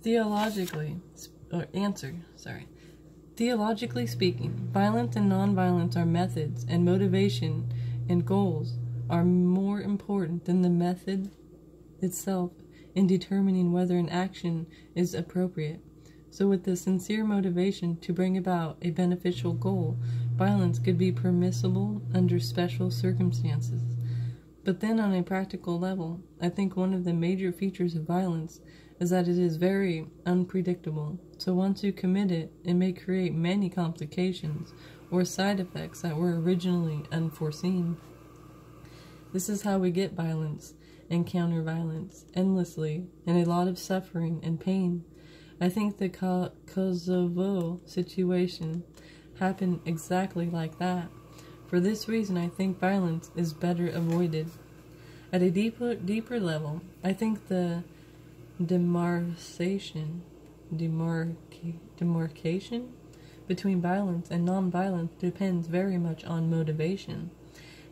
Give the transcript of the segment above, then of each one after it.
Theologically speaking, violence and nonviolence are methods, and motivation and goals are more important than the method itself in determining whether an action is appropriate. So with the sincere motivation to bring about a beneficial goal, violence could be permissible under special circumstances. But then on a practical level, I think one of the major features of violence is that it is very unpredictable. So once you commit it, it may create many complications or side effects that were originally unforeseen. This is how we get violence and counter-violence endlessly, and a lot of suffering and pain. I think the Kosovo situation happened exactly like that. For this reason, I think violence is better avoided. At a deeper level, I think the demarcation between violence and non-violence depends very much on motivation.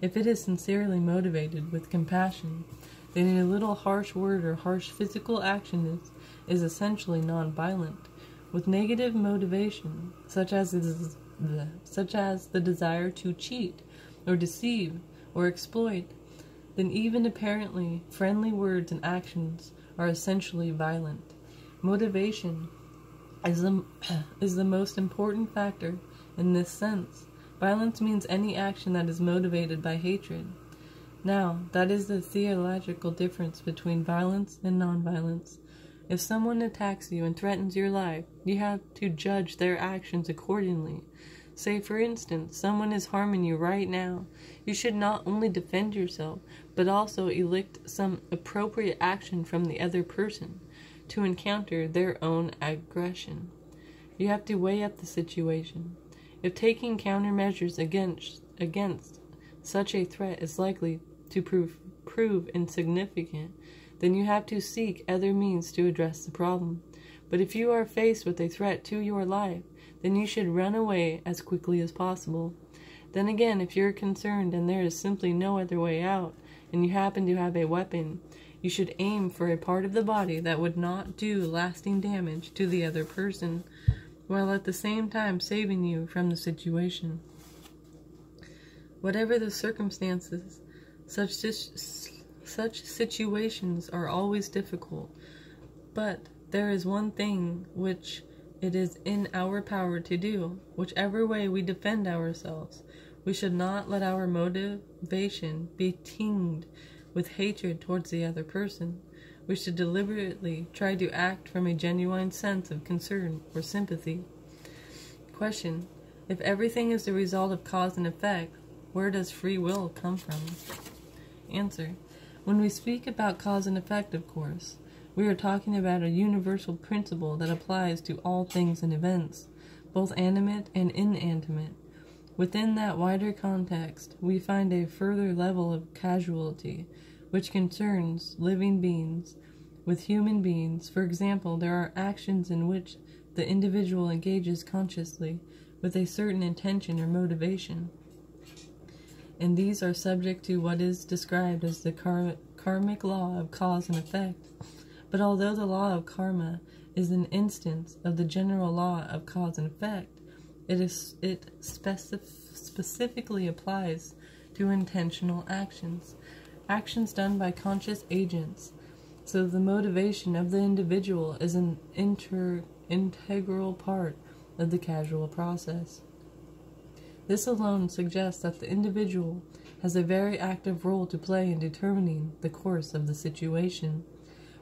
If it is sincerely motivated with compassion, then a little harsh word or harsh physical action is essentially non-violent. With negative motivation, such as the desire to cheat or deceive or exploit, then even apparently friendly words and actions are essentially violent. Motivation is the most important factor in this sense. Violence means any action that is motivated by hatred. Now, that is the theological difference between violence and nonviolence. If someone attacks you and threatens your life, you have to judge their actions accordingly. Say, for instance, someone is harming you right now. You should not only defend yourself, but also elicit some appropriate action from the other person to encounter their own aggression. You have to weigh up the situation. If taking countermeasures against such a threat is likely to prove insignificant, then you have to seek other means to address the problem. But if you are faced with a threat to your life, then you should run away as quickly as possible. Then again, if you're concerned and there is simply no other way out, and you happen to have a weapon, you should aim for a part of the body that would not do lasting damage to the other person, while at the same time saving you from the situation. Whatever the circumstances, such situations are always difficult, but there is one thing which it is in our power to do. Whichever way we defend ourselves, we should not let our motivation be tinged with hatred towards the other person. We should deliberately try to act from a genuine sense of concern or sympathy. Question: if everything is the result of cause and effect, where does free will come from? Answer: when we speak about cause and effect, of course, we are talking about a universal principle that applies to all things and events, both animate and inanimate. Within that wider context, we find a further level of causality, which concerns living beings with human beings. For example, there are actions in which the individual engages consciously with a certain intention or motivation, and these are subject to what is described as the karmic law of cause and effect. But although the law of karma is an instance of the general law of cause and effect, it specifically applies to intentional actions done by conscious agents. So the motivation of the individual is an integral part of the causal process. This alone suggests that the individual has a very active role to play in determining the course of the situation.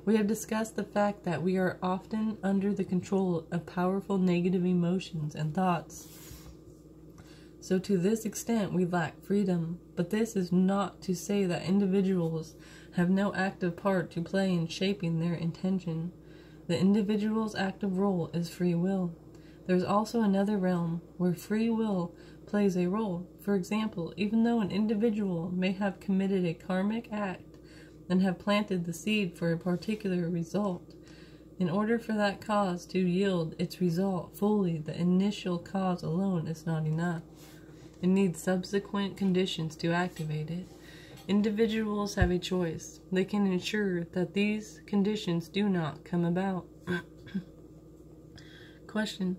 We have discussed the fact that we are often under the control of powerful negative emotions and thoughts. So to this extent we lack freedom, but this is not to say that individuals have no active part to play in shaping their intention. The individual's active role is free will. There is also another realm where free will plays a role. For example, even though an individual may have committed a karmic act and have planted the seed for a particular result, in order for that cause to yield its result fully, the initial cause alone is not enough. It needs subsequent conditions to activate it. Individuals have a choice. They can ensure that these conditions do not come about. Question.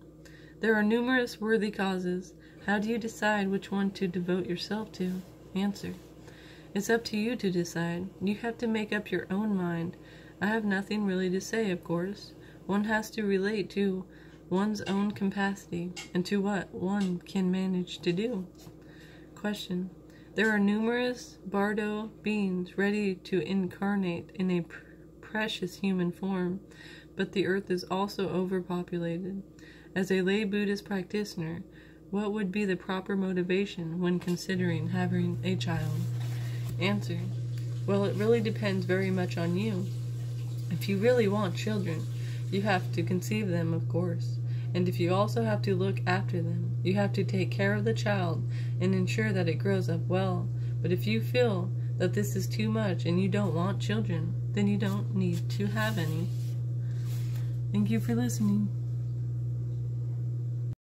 There are numerous worthy causes. How do you decide which one to devote yourself to? Answer. It's up to you to decide. You have to make up your own mind. I have nothing really to say, of course. One has to relate to one's own capacity and to what one can manage to do. Question. There are numerous bardo beings ready to incarnate in a precious human form, but the earth is also overpopulated. As a lay Buddhist practitioner, what would be the proper motivation when considering having a child? Answer. Well, it really depends very much on you. If you really want children, you have to conceive them, of course. And if you also have to look after them, you have to take care of the child and ensure that it grows up well. But if you feel that this is too much and you don't want children, then you don't need to have any. Thank you for listening.